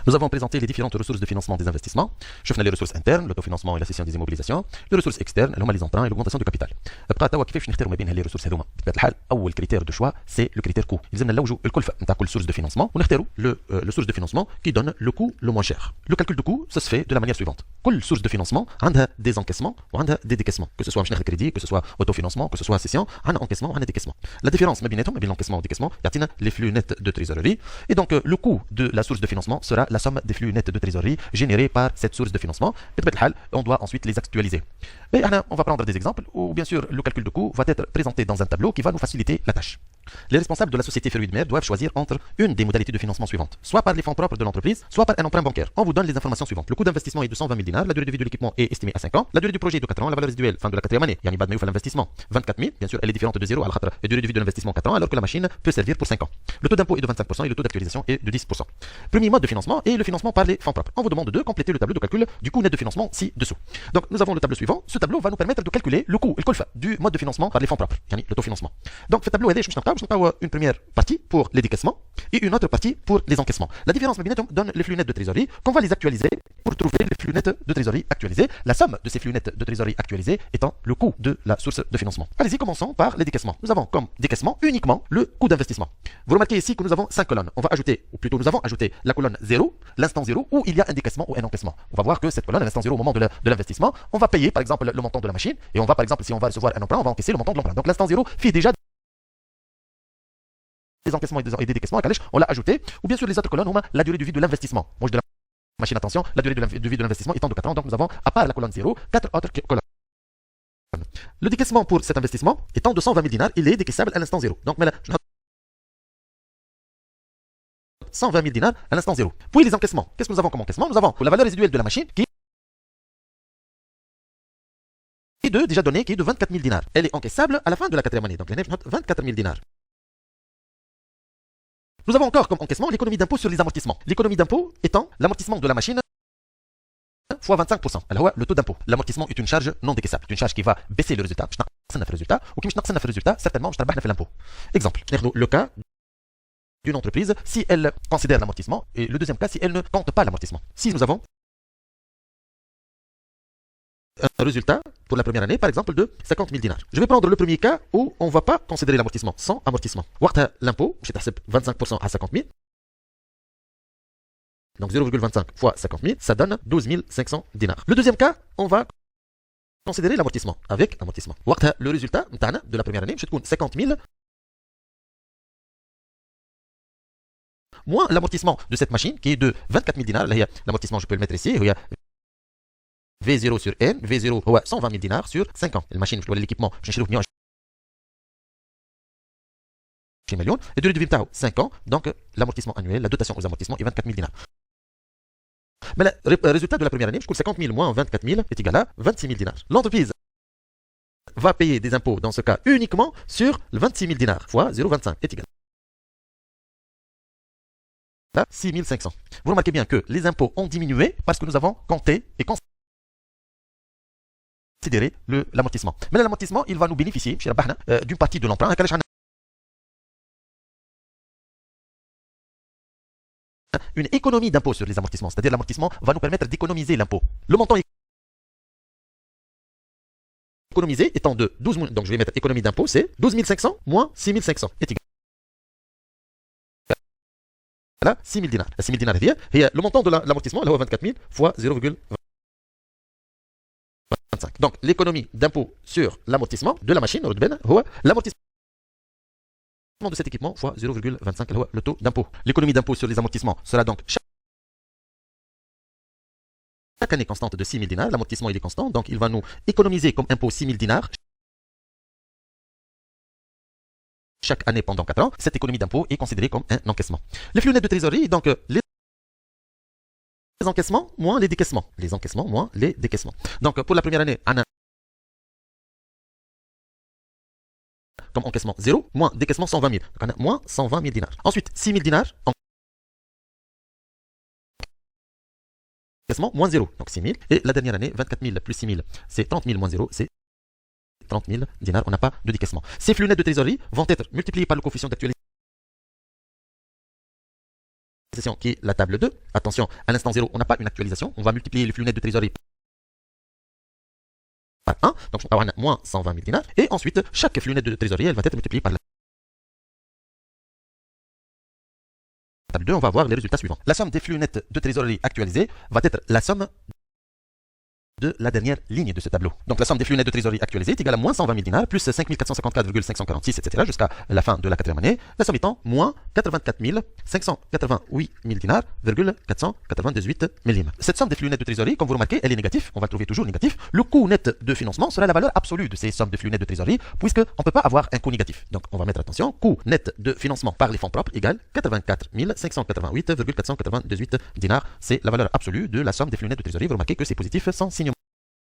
Nous avons présenté les différentes ressources de financement des investissements. شفنا les ressources internes, l'autofinancement et la cession des immobilisations. Les ressources externes, اللي هما les emprunts et l'augmentation du capital. بقى توا كيفاش نختاروا ما بين هذه الريسورس هذوما؟ بطبيعة الحال أول كريتير دو شوا سي لو كريتير كو. يلزمنا نلوجوا الكلفة نتاع كل سورس دو فينانسمون ونختاروا لو سورس دو فينانسمون qui donne le coût le moins cher. Le calcul du coût, ça se fait de la manière suivante. كل source de financement عندها des encaissements وعندها des décaissements. Que ce soit باش ناخذ crédit, que ce soit autofinancement, que ce soit cession, عندنا encaissement وعندنا décaissement. La différence ما بيناتهم ما بين l'encaissement et le décaissement يعطينا les flux nets de trésorerie. Et donc le coût de la source de financement sera la somme des flux nets de trésorerie générés par cette source de financement. بطبيعة الحال on doit ensuite les actualiser. Mais on va prendre des exemples où bien sûr le calcul de coût va être présenté dans un tableau qui va nous faciliter la tâche. Les responsables de la société Fruits de Mer doivent choisir entre une des modalités de financement suivantes, soit par les fonds propres de l'entreprise, soit par un emprunt bancaire. On vous donne les informations suivantes. Le coût d'investissement est de 120 000 dinars, la durée de vie de l'équipement est estimée à 5 ans, la durée du projet est de 4 ans, la valeur résiduelle, fin de la quatrième année, yani bad mayouf à l'investissement, 24 000, bien sûr elle est différente de 0 à la durée de vie de l'investissement 4 ans, alors que la machine peut servir pour 5 ans. Le taux d'impôt est de 25% et le taux d'actualisation est de 10%. Premier mode de financement est le financement par les fonds propres. On vous demande de compléter le tableau de calcul du coût net de financement ci-dessous. Donc nous avons le tableau suivant. Ce tableau va nous permettre de calculer le coût, du mode de financement par les fonds propres, yani le taux financement. Donc ce tableau est une première partie pour les décaissements et une autre partie pour les encaissements. La différence donne les flux nets de trésorerie qu'on va les actualiser pour trouver les flux nets de trésorerie actualisés. La somme de ces flux nets de trésorerie actualisés étant le coût de la source de financement. Allez-y, commençons par les décaissements. Nous avons comme décaissement uniquement le coût d'investissement. Vous remarquez ici que nous avons 5 colonnes. On va ajouter, ou plutôt nous avons ajouté la colonne 0, l'instant 0, où il y a un décaissement ou un encaissement. On va voir que cette colonne, à l'instant 0 au moment de l'investissement, on va payer par exemple le montant de la machine et on va par exemple, si on va recevoir un emprunt, on va encaisser le montant de l'emprunt. Donc l'instant 0 fait déjà des encaissements et des décaissements, on l'a ajouté, ou bien sûr les autres colonnes, on a la durée de vie de l'investissement. Moi je de la machine, attention, la durée de vie de l'investissement étant de 4 ans, donc nous avons, à part la colonne 0, 4 autres colonnes. Le décaissement pour cet investissement étant de 120 000 dinars, il est décaissable à l'instant 0. Donc, 120 000 dinars à l'instant 0. Puis les encaissements. Qu'est-ce que nous avons comme encaissement? Nous avons la valeur résiduelle de la machine qui est déjà donnée, qui est de 24 000 dinars. Elle est encaissable à la fin de la quatrième année. Donc, 24 000 dinars. Nous avons encore comme encaissement l'économie d'impôt sur les amortissements. L'économie d'impôt étant l'amortissement de la machine fois 25%. Alors, le taux d'impôt. L'amortissement est une charge non décaissable. C'est une charge qui va baisser le résultat. Ou qui le résultat, certainement, je fait l'impôt. Exemple, le cas d'une entreprise, si elle considère l'amortissement, et le deuxième cas, si elle ne compte pas l'amortissement. Si nous avons un résultat pour la première année, par exemple, de 50 000 dinars. Je vais prendre le premier cas où on ne va pas considérer l'amortissement, sans amortissement. L'impôt, c'est 25% à 50 000. Donc 0,25 fois 50 000, ça donne 12 500 dinars. Le deuxième cas, on va considérer l'amortissement, avec amortissement. Le résultat de la première année, c'est 50 000 moins l'amortissement de cette machine qui est de 24 000 dinars. L'amortissement, je peux le mettre ici. Il y a V0 sur N, V0 هو 120 000 dinars sur 5 ans. La machine, je dois l'équipement, je n'ai 120 millions. Et durée de vie de 5 ans, donc l'amortissement annuel, la dotation aux amortissements est 24 000 dinars. Mais le résultat de la première année, je coûte 50 000 moins 24 000 est égal à 26 000 dinars. L'entreprise va payer des impôts dans ce cas uniquement sur le 26 000 dinars fois 0,25 est égal à 6 500. Vous remarquez bien que les impôts ont diminué parce que nous avons compté et considéré l'amortissement. Mais l'amortissement, il va nous bénéficier d'une partie de l'emprunt. Une économie d'impôt sur les amortissements, c'est-à-dire l'amortissement va nous permettre d'économiser l'impôt. Le montant économisé étant de 12 000, donc je vais mettre économie d'impôt, c'est 12 500 moins 6 500 est égal à 6 000 dinars. 6 000 dinars est le montant de l'amortissement, 24 000 fois 0,25. Donc l'économie d'impôt sur l'amortissement de la machine, l'amortissement de cet équipement fois 0,25 le taux d'impôt. L'économie d'impôt sur les amortissements sera donc chaque année constante de 6 000 dinars. L'amortissement il est constant, donc il va nous économiser comme impôt 6 000 dinars chaque année pendant 4 ans. Cette économie d'impôt est considérée comme un encaissement. Les flux nets de trésorerie, donc les encaissements moins les décaissements. Les encaissements moins les décaissements. Donc pour la première année, comme encaissement 0, moins décaissement 120 000. Donc on a moins 120 000 dinars. Ensuite, 6 000 dinars, encaissement moins 0. Donc 6 000. Et la dernière année, 24 000 plus 6 000, c'est 30 000 moins 0, c'est 30 000 dinars. On n'a pas de décaissement. Ces flux nets de trésorerie vont être multipliés par le coefficient d'actualisation position qui est la table 2. Attention, à l'instant 0, on n'a pas une actualisation. On va multiplier les flux nets de trésorerie par 1. Donc, on va avoir moins 120 000 dinars. Et ensuite, chaque flux net de trésorerie, elle va être multipliée par la table 2. On va avoir les résultats suivants. La somme des flux nets de trésorerie actualisés va être la somme de la dernière ligne de ce tableau. Donc la somme des flux nets de trésorerie actualisés est égale à moins 120 000 dinars, plus 5 454,546, etc. jusqu'à la fin de la quatrième année. La somme étant moins 84 588 000 dinars, 498 millimètres. Cette somme des flux nets de trésorerie, comme vous remarquez, elle est négative. On va le trouver toujours négatif. Le coût net de financement sera la valeur absolue de ces sommes de flux nets de trésorerie, puisqu'on ne peut pas avoir un coût négatif. Donc on va mettre attention. Coût net de financement par les fonds propres égale 84 588,498 dinars. C'est la valeur absolue de la somme des flux nets de trésorerie. Vous remarquez que c'est positif sans signe